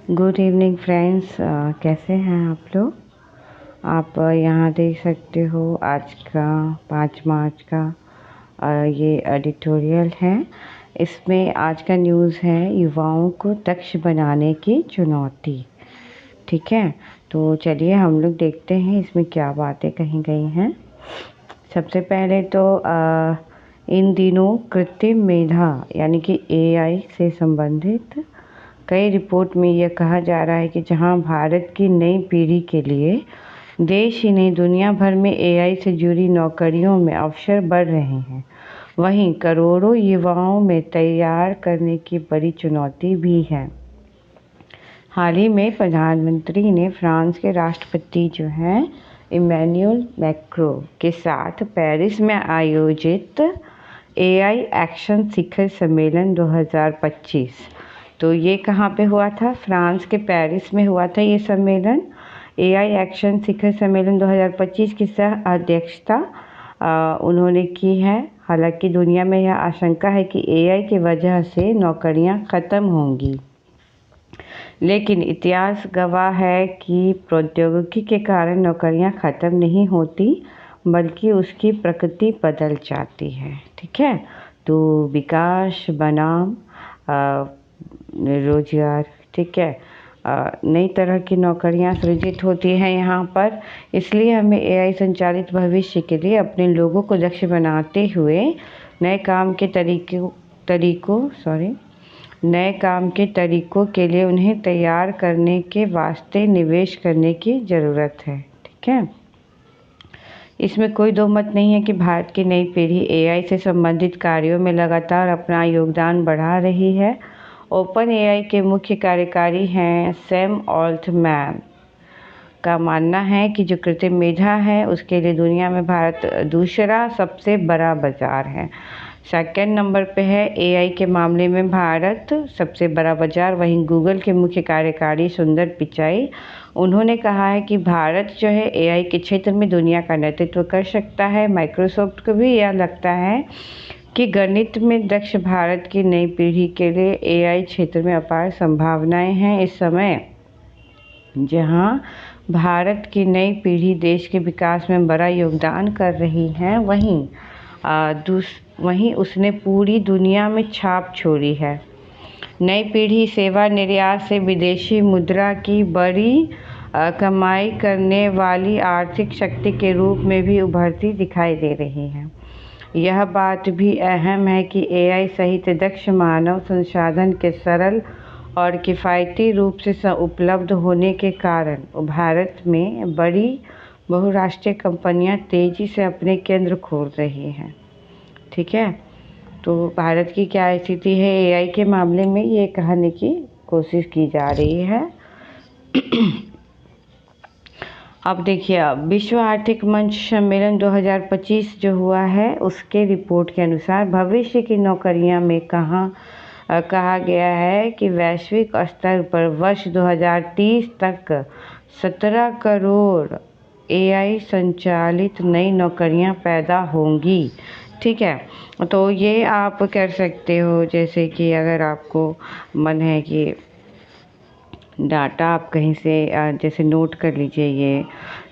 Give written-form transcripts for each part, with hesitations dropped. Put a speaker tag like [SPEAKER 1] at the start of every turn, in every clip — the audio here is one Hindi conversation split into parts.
[SPEAKER 1] Good evening friends. कैसे हैं आप लोग। आप यहाँ देख सकते हो आज का 5 मार्च का ये एडिटोरियल है। इसमें आज का न्यूज़ है युवाओं को दक्ष बनाने की चुनौती। ठीक है, तो चलिए हम लोग देखते हैं इसमें क्या बातें कही गई हैं। सबसे पहले तो इन दिनों कृत्रिम मेधा यानी कि एआई से संबंधित कई रिपोर्ट में यह कहा जा रहा है कि जहां भारत की नई पीढ़ी के लिए देश ही नहीं दुनिया भर में एआई से जुड़ी नौकरियों में अवसर बढ़ रहे हैं, वहीं करोड़ों युवाओं में तैयार करने की बड़ी चुनौती भी है। हाल ही में प्रधानमंत्री ने फ्रांस के राष्ट्रपति जो हैं इमैनुअल मैक्रों के साथ पेरिस में आयोजित एआई एक्शन शिखर सम्मेलन 2025, तो ये कहाँ पे हुआ था? फ्रांस के पेरिस में हुआ था ये सम्मेलन। एआई एक्शन शिखर सम्मेलन 2025 की सह अध्यक्षता उन्होंने की है। हालांकि दुनिया में यह आशंका है कि एआई की वजह से नौकरियां ख़त्म होंगी, लेकिन इतिहास गवाह है कि प्रौद्योगिकी के कारण नौकरियां ख़त्म नहीं होती, बल्कि उसकी प्रकृति बदल जाती है। ठीक है, तो विकास बनाम रोजगार, ठीक है, नई तरह की नौकरियां सृजित होती हैं यहाँ पर। इसलिए हमें एआई संचालित भविष्य के लिए अपने लोगों को दक्ष बनाते हुए नए काम के तरीकों के लिए उन्हें तैयार करने के वास्ते निवेश करने की ज़रूरत है। ठीक है, इसमें कोई दो मत नहीं है कि भारत की नई पीढ़ी एआई से संबंधित कार्यों में लगातार अपना योगदान बढ़ा रही है। ओपन एआई के मुख्य कार्यकारी हैं सैम ऑल्टमैन का मानना है कि जो कृत्रिम मेधा है उसके लिए दुनिया में भारत दूसरा सबसे बड़ा बाजार है। सेकंड नंबर पे है एआई के मामले में भारत सबसे बड़ा बाजार। वहीं गूगल के मुख्य कार्यकारी सुंदर पिचाई, उन्होंने कहा है कि भारत जो है एआई के क्षेत्र में दुनिया का नेतृत्व कर सकता है। माइक्रोसॉफ्ट को भी यह लगता है कि गणित में दक्ष भारत की नई पीढ़ी के लिए एआई क्षेत्र में अपार संभावनाएं हैं। इस समय जहां भारत की नई पीढ़ी देश के विकास में बड़ा योगदान कर रही है, वहीं उसने पूरी दुनिया में छाप छोड़ी है। नई पीढ़ी सेवा निर्यात से विदेशी मुद्रा की बड़ी कमाई करने वाली आर्थिक शक्ति के रूप में भी उभरती दिखाई दे रही है। यह बात भी अहम है कि एआई सहित दक्ष मानव संसाधन के सरल और किफ़ायती रूप से उपलब्ध होने के कारण भारत में बड़ी बहुराष्ट्रीय कंपनियां तेज़ी से अपने केंद्र खोल रही हैं। ठीक है, तो भारत की क्या स्थिति है एआई के मामले में, ये कहने की कोशिश की जा रही है। अब देखिए, विश्व आर्थिक मंच सम्मेलन 2025 जो हुआ है उसके रिपोर्ट के अनुसार भविष्य की नौकरियां में कहा गया है कि वैश्विक स्तर पर वर्ष 2030 तक 17 करोड़ एआई संचालित नई नौकरियां पैदा होंगी। ठीक है, तो ये आप कर सकते हो, जैसे कि अगर आपको मन है कि डाटा आप कहीं से जैसे नोट कर लीजिए, ये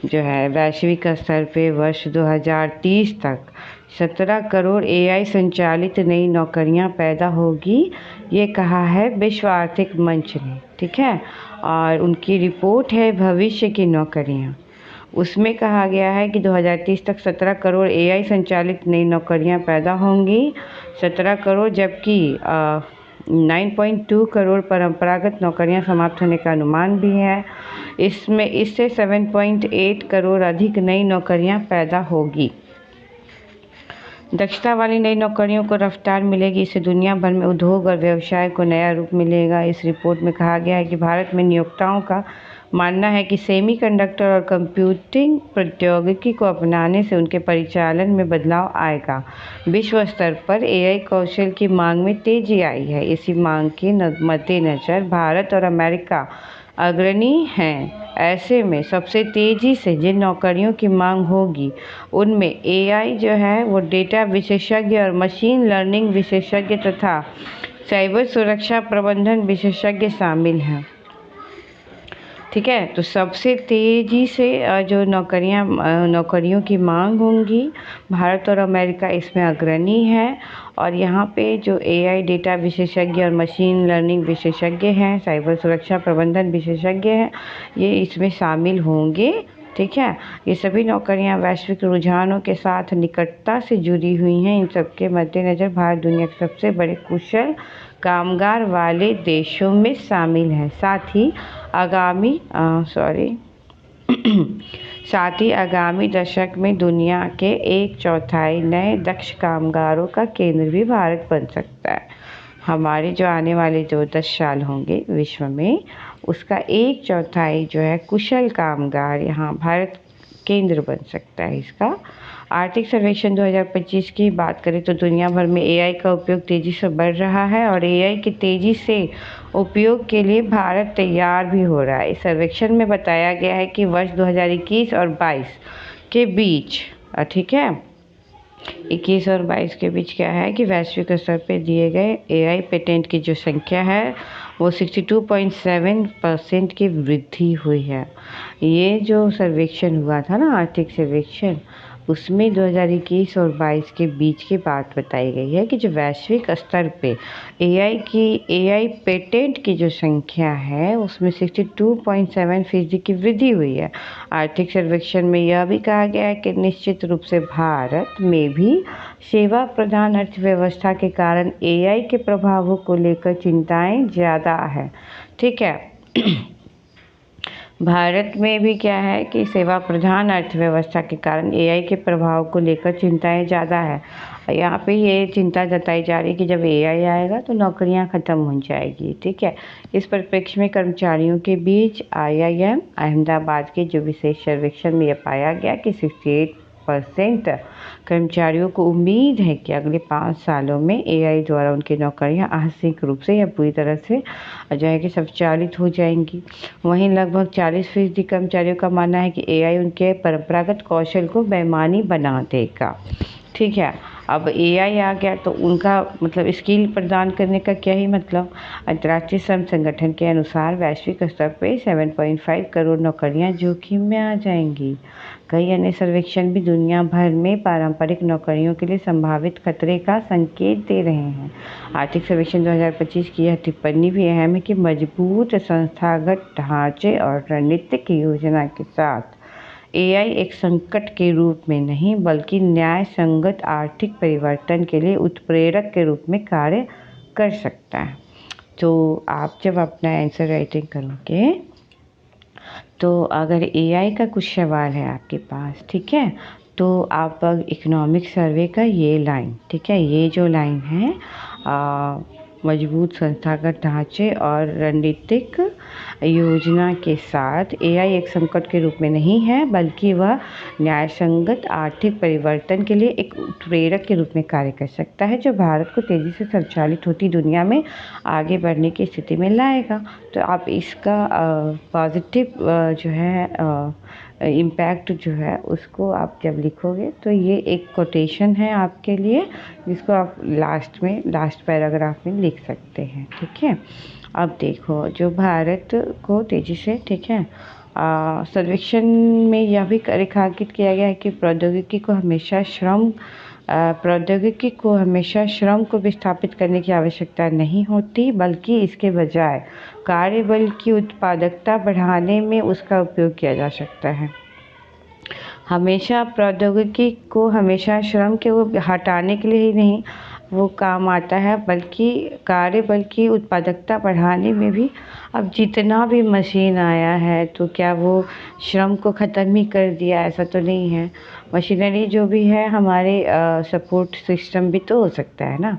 [SPEAKER 1] जो है वैश्विक स्तर पे वर्ष 2030 तक 17 करोड़ एआई संचालित नई नौकरियां पैदा होगी, ये कहा है विश्व आर्थिक मंच ने। ठीक है, और उनकी रिपोर्ट है भविष्य की नौकरियां, उसमें कहा गया है कि 2030 तक 17 करोड़ एआई संचालित नई नौकरियां पैदा होंगी। 17 करोड़, जबकि 9.2 करोड़ परंपरागत नौकरियां समाप्त होने का अनुमान भी है। इससे 7.8 करोड़ अधिक नई नौकरियां पैदा होगी। दक्षता वाली नई नौकरियों को रफ्तार मिलेगी, इससे दुनिया भर में उद्योग और व्यवसाय को नया रूप मिलेगा। इस रिपोर्ट में कहा गया है कि भारत में नियोक्ताओं का मानना है कि सेमीकंडक्टर और कंप्यूटिंग प्रौद्योगिकी को अपनाने से उनके परिचालन में बदलाव आएगा। विश्व स्तर पर एआई कौशल की मांग में तेजी आई है। इसी मांग के मद्देनजर भारत और अमेरिका अग्रणी हैं। ऐसे में सबसे तेज़ी से जिन नौकरियों की मांग होगी उनमें एआई जो है वो डेटा विशेषज्ञ और मशीन लर्निंग विशेषज्ञ तथा साइबर सुरक्षा प्रबंधन विशेषज्ञ शामिल हैं। ठीक है। तो सबसे तेज़ी से जो नौकरियों की मांग होंगी, भारत और अमेरिका इसमें अग्रणी है। और यहाँ पे जो एआई डेटा विशेषज्ञ और मशीन लर्निंग विशेषज्ञ हैं, साइबर सुरक्षा प्रबंधन विशेषज्ञ हैं, ये इसमें शामिल होंगे। ठीक है। ये सभी नौकरियां वैश्विक रुझानों के साथ निकटता से जुड़ी हुई हैं। इन सबके मद्देनज़र भारत दुनिया के सबसे बड़े कुशल कामगार वाले देशों में शामिल है। साथ ही आगामी दशक में दुनिया के 1/4 नए दक्ष कामगारों का केंद्र भी भारत बन सकता है। हमारे जो आने वाले जो 10 साल होंगे विश्व में, उसका 1/4 जो है कुशल कामगार यहाँ भारत केंद्र बन सकता है इसका। आर्थिक सर्वेक्षण 2025 की बात करें तो दुनिया भर में एआई का उपयोग तेज़ी से बढ़ रहा है और एआई के तेज़ी से उपयोग के लिए भारत तैयार भी हो रहा है। इस सर्वेक्षण में बताया गया है कि वर्ष 2021 और 22 के बीच, ठीक है, 21 और 22 के बीच क्या है कि वैश्विक स्तर पर दिए गए एआई पेटेंट की जो संख्या है वो 62.7% की वृद्धि हुई है। ये जो सर्वेक्षण हुआ था ना, आर्थिक सर्वेक्षण, उसमें 2021 और 22 के बीच की बात बताई गई है कि जो वैश्विक स्तर पे एआई पेटेंट की जो संख्या है उसमें 62.7% की वृद्धि हुई है। आर्थिक सर्वेक्षण में यह भी कहा गया है कि निश्चित रूप से भारत में भी सेवा प्रधान अर्थव्यवस्था के कारण एआई के प्रभावों को लेकर चिंताएं ज़्यादा है। ठीक है। भारत में भी क्या है कि सेवा प्रधान अर्थव्यवस्था के कारण एआई के प्रभाव को लेकर चिंताएं ज़्यादा है। यहाँ पे ये चिंता जताई जा रही है कि जब एआई आएगा तो नौकरियां ख़त्म हो जाएगी। ठीक है। इस परिप्रेक्ष्य में कर्मचारियों के बीच IIM अहमदाबाद के जो विशेष सर्वेक्षण में यह पाया गया कि 68% कर्मचारियों को उम्मीद है कि अगले 5 सालों में एआई द्वारा उनकी नौकरियां आंशिक रूप से या पूरी तरह से जो है कि स्वचालित हो जाएंगी। वहीं लगभग 40% कर्मचारियों का मानना है कि एआई उनके परंपरागत कौशल को बेमानी बना देगा। ठीक है। अब एआई आ गया तो उनका मतलब स्किल प्रदान करने का क्या ही मतलब। अंतर्राष्ट्रीय श्रम संगठन के अनुसार वैश्विक स्तर पर 7.5 करोड़ नौकरियां जोखिम में आ जाएंगी। कई अन्य सर्वेक्षण भी दुनिया भर में पारंपरिक नौकरियों के लिए संभावित खतरे का संकेत दे रहे हैं। आर्थिक सर्वेक्षण 2025 की यह टिप्पणी भी अहम है कि मजबूत संस्थागत ढांचे और रणनीतिक योजना के साथ एआई एक संकट के रूप में नहीं बल्कि न्याय संगत आर्थिक परिवर्तन के लिए उत्प्रेरक के रूप में कार्य कर सकता है। तो आप जब अपना आंसर राइटिंग करोगे तो अगर एआई का कुछ सवाल है आपके पास, ठीक है, तो आप इकोनॉमिक सर्वे का ये लाइन, ठीक है, ये जो लाइन है मजबूत संस्थागत ढांचे और रणनीतिक योजना के साथ एआई एक संकट के रूप में नहीं है बल्कि वह न्यायसंगत आर्थिक परिवर्तन के लिए एक उत्प्रेरक के रूप में कार्य कर सकता है जो भारत को तेज़ी से संचालित होती दुनिया में आगे बढ़ने की स्थिति में लाएगा। तो आप इसका पॉजिटिव जो है इम्पैक्ट जो है उसको आप जब लिखोगे तो ये एक कोटेशन है आपके लिए जिसको आप लास्ट पैराग्राफ में लिख सकते हैं। ठीक है। अब देखो जो भारत को तेज़ी से, ठीक है, सर्वेक्षण में यह भी रेखांकित किया गया है कि प्रौद्योगिकी को हमेशा श्रम को विस्थापित करने की आवश्यकता नहीं होती बल्कि इसके बजाय कार्यबल की उत्पादकता बढ़ाने में उसका उपयोग किया जा सकता है। हमेशा प्रौद्योगिकी को हमेशा श्रम के वो हटाने के लिए ही नहीं वो काम आता है बल्कि कार्यबल की उत्पादकता बढ़ाने में भी। अब जितना भी मशीन आया है तो क्या वो श्रम को ख़त्म ही कर दिया, ऐसा तो नहीं है। मशीनरी जो भी है हमारे सपोर्ट सिस्टम भी तो हो सकता है ना।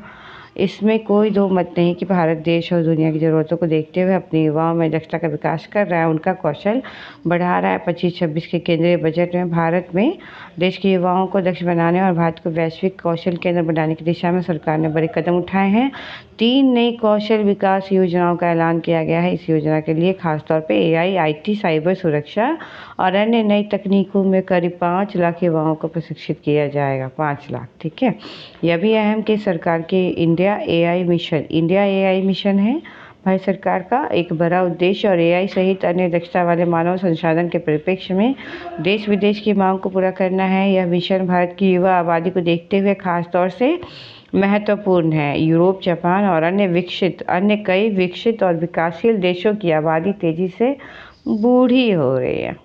[SPEAKER 1] इसमें कोई दो मत नहीं कि भारत देश और दुनिया की ज़रूरतों को देखते हुए अपने युवाओं में दक्षता का विकास कर रहा है, उनका कौशल बढ़ा रहा है। 25-26 के केंद्रीय बजट में भारत में देश के युवाओं को दक्ष बनाने और भारत को वैश्विक कौशल केंद्र बनाने की दिशा में सरकार ने बड़े कदम उठाए हैं। 3 नई कौशल विकास योजनाओं का ऐलान किया गया है। इस योजना के लिए खासतौर पर एआई, IT, साइबर सुरक्षा और अन्य नई तकनीकों में करीब 5 लाख युवाओं को प्रशिक्षित किया जाएगा। 5 लाख, ठीक है। यह भी अहम कि सरकार के इंडिया एआई मिशन है भारत सरकार का एक बड़ा उद्देश्य और एआई सहित अन्य दक्षता वाले मानव संसाधन के परिप्रेक्ष्य में देश विदेश की मांग को पूरा करना है। यह मिशन भारत की युवा आबादी को देखते हुए खास तौर से महत्वपूर्ण है। यूरोप, जापान और अन्य कई विकसित और विकासशील देशों की आबादी तेजी से बूढ़ी हो रही है।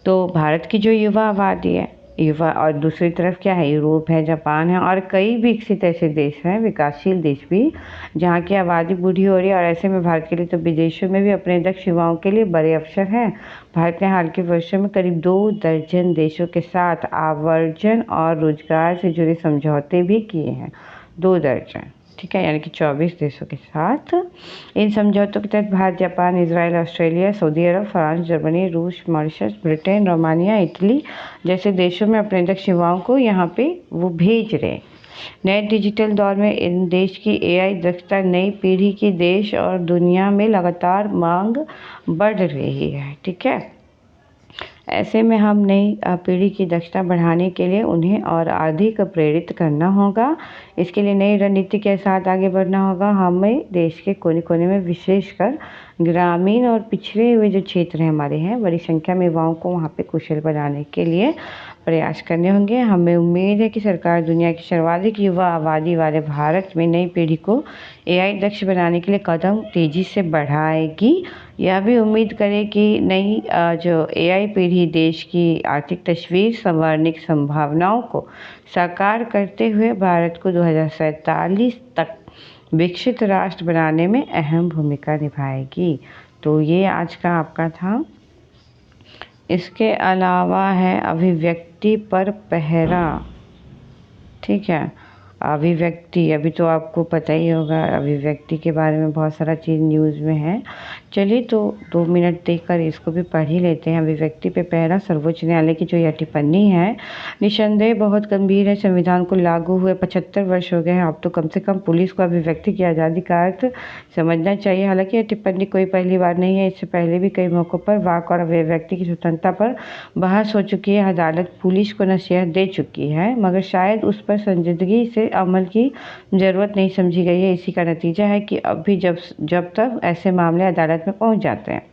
[SPEAKER 1] तो भारत की जो युवा आबादी है, युवा, और दूसरी तरफ क्या है, यूरोप है, जापान है और कई विकसित ऐसे देश हैं, विकासशील देश भी, जहाँ की आबादी बूढ़ी हो रही है। और ऐसे में भारत के लिए तो विदेशों में भी अपने दक्ष युवाओं के लिए बड़े अवसर हैं। भारत ने हाल के वर्षों में करीब 2 दर्जन देशों के साथ आवर्जन और रोजगार से जुड़े समझौते भी किए हैं। 2 दर्जन, ठीक है, यानी कि 24 देशों के साथ। इन समझौतों के तहत Bharat, Japan, Israel, Australia, Saudi अरब, फ्रांस, जर्मनी, रूस, मॉरिशस, ब्रिटेन, रोमानिया, इटली जैसे देशों में अपने दक्ष युवाओं को यहाँ पे वो भेज रहे हैं। नए डिजिटल दौर में इन देश की एआई दक्षता नई पीढ़ी की देश और दुनिया में लगातार मांग बढ़ रही है, ठीक है। ऐसे में हम नई पीढ़ी की दक्षता बढ़ाने के लिए उन्हें और अधिक प्रेरित करना होगा। इसके लिए नई रणनीति के साथ आगे बढ़ना होगा। हमें देश के कोने कोने में, विशेषकर ग्रामीण और पिछड़े हुए जो क्षेत्र हमारे हैं, बड़ी संख्या में युवाओं को वहाँ पे कुशल बनाने के लिए प्रयास करने होंगे। हमें उम्मीद है कि सरकार दुनिया की सर्वाधिक युवा आबादी वाले भारत में नई पीढ़ी को एआई दक्ष बनाने के लिए कदम तेजी से बढ़ाएगी। यह भी उम्मीद करें कि नई जो एआई पीढ़ी देश की आर्थिक तस्वीर संवारने की संभावनाओं को साकार करते हुए भारत को 2047 तक विकसित राष्ट्र बनाने में अहम भूमिका निभाएगी। तो ये आज का आपका था। इसके अलावा है अभिव्यक्ति पर पहरा, ठीक है। अभिव्यक्ति, अभी तो आपको पता ही होगा अभिव्यक्ति के बारे में बहुत सारा चीज़ न्यूज़ में है। चलिए तो 2 मिनट देखकर इसको भी पढ़ ही लेते हैं। अभिव्यक्ति पे पहरा। सर्वोच्च न्यायालय की जो यह टिप्पणी है निसंदेह बहुत गंभीर है। संविधान को लागू हुए 75 वर्ष हो गए हैं। अब तो कम से कम पुलिस को अभिव्यक्ति की आज़ादी का अर्थ समझना चाहिए। हालांकि यह टिप्पणी कोई पहली बार नहीं है, इससे पहले भी कई मौक़ों पर वाक और अभिव्यक्ति की स्वतंत्रता पर बहस हो चुकी है। अदालत पुलिस को नसीहत दे चुकी है, मगर शायद उस पर संजीदगी से अमल की ज़रूरत नहीं समझी गई है। इसी का नतीजा है कि अब भी जब तक ऐसे मामले अदालत में पहुंच जाते हैं,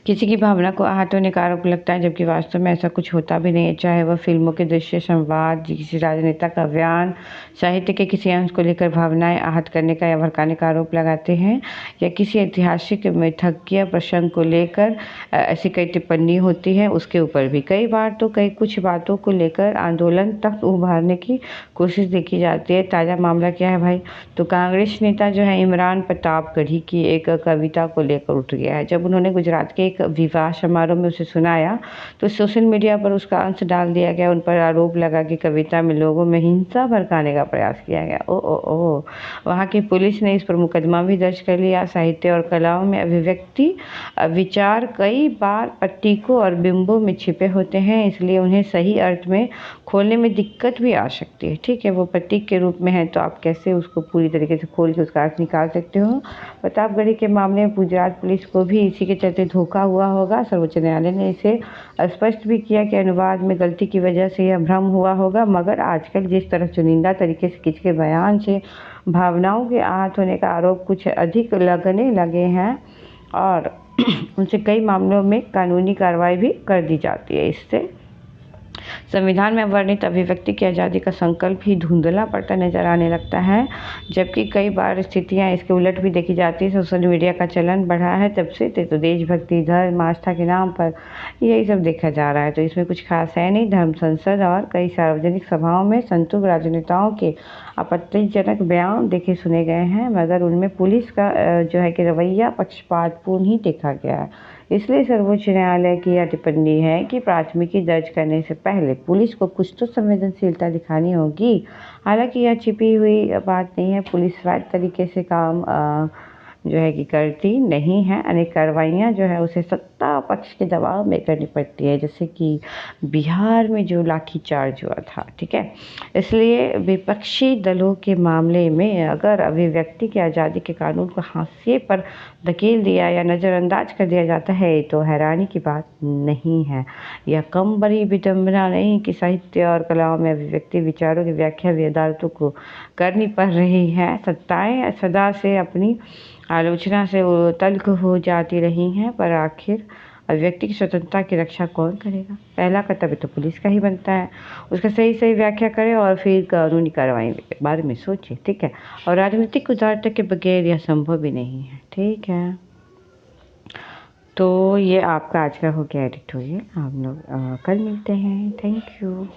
[SPEAKER 1] किसी की भावना को आहत होने का आरोप लगता है, जबकि वास्तव में ऐसा कुछ होता भी नहीं है। चाहे वह फिल्मों के दृश्य, संवाद, किसी राजनेता का बयान, साहित्य के किसी अंश को लेकर भावनाएं आहत करने का या भड़काने का आरोप लगाते हैं, या किसी ऐतिहासिक मिथकीय प्रसंग को लेकर ऐसी कई टिप्पणी होती है, उसके ऊपर भी कई बार तो कुछ बातों को लेकर आंदोलन तक उभारने की कोशिश देखी जाती है। ताज़ा मामला क्या है भाई, तो कांग्रेस नेता जो है इमरान प्रतापगढ़ी की एक कविता को लेकर उठ गया है। जब उन्होंने गुजरात के एक विवाह समारोह में उसे सुनाया तो सोशल मीडिया पर उसका अंश डाल दिया गया। उन पर आरोप लगा कि कविता में लोगों में हिंसा भड़काने का प्रयास किया गया। ओ वहाँ की पुलिस ने इस पर मुकदमा भी दर्ज कर लिया। साहित्य और कलाओं में अभिव्यक्ति विचार कई बार प्रतीकों और बिंबों में छिपे होते हैं, इसलिए उन्हें सही अर्थ में खोलने में दिक्कत भी आ सकती है, ठीक है। वो प्रतीक के रूप में है तो आप कैसे उसको पूरी तरीके से खोल के उसका अर्थ निकाल सकते हो। प्रतापगढ़ी के मामले में गुजरात पुलिस को भी इसी के चलते धोखा हुआ होगा। सर्वोच्च न्यायालय ने इसे स्पष्ट भी किया कि अनुवाद में गलती की वजह से यह भ्रम हुआ होगा, मगर आजकल जिस तरह चुनिंदा तरीके से किसी के बयान से भावनाओं के आहत होने का आरोप कुछ अधिक लगने लगे हैं और उनसे कई मामलों में कानूनी कार्रवाई भी कर दी जाती है। इससे संविधान में वर्णित अभिव्यक्ति की आज़ादी का संकल्प ही धुंधला पड़ता नजर आने लगता है, जबकि कई बार स्थितियां इसके उलट भी देखी जाती है। सोशल मीडिया का चलन बढ़ा है तब से, तो देशभक्ति, धर्म, आस्था के नाम पर यही सब देखा जा रहा है। तो इसमें कुछ खास है नहीं। धर्म संसद और कई सार्वजनिक सभाओं में संतुष्ट राजनेताओं के आपत्तिजनक बयान देखे सुने गए हैं, मगर उनमें पुलिस का जो है कि रवैया पक्षपातपूर्ण ही देखा गया है। इसलिए सर्वोच्च न्यायालय की यह टिप्पणी है कि प्राथमिकी दर्ज करने से पहले पुलिस को कुछ तो संवेदनशीलता दिखानी होगी। हालांकि यह छिपी हुई बात नहीं है। पुलिस वैध तरीके से काम जो है कि करती नहीं है। अनेक कार्रवाइयाँ जो है उसे सत्ता पक्ष के दबाव में करनी पड़ती है, जैसे कि बिहार में जो लाठीचार्ज हुआ था, ठीक है। इसलिए विपक्षी दलों के मामले में अगर अभिव्यक्ति की आज़ादी के कानून को हाशिए पर धकेल दिया या नज़रअंदाज कर दिया जाता है तो हैरानी की बात नहीं है। यह कम बड़ी विडंबना नहीं कि साहित्य और कलाओं में अभिव्यक्ति विचारों की व्याख्या भी अदालतों को करनी पड़ रही है। सत्ताएं सदा से अपनी आलोचना से वो तल्ख हो जाती रही हैं, पर आखिर अभिव्यक्ति की स्वतंत्रता की रक्षा कौन करेगा? पहला कर्तव्य तो पुलिस का ही बनता है। उसका सही सही व्याख्या करें और फिर कानूनी कार्रवाई के बारे में सोचें, ठीक है। और राजनीतिक उदारता के बगैर यह संभव भी नहीं है, ठीक है। तो ये आपका आज का हो गया एडिटोरियल। हम लोग कल मिलते हैं। Thank you.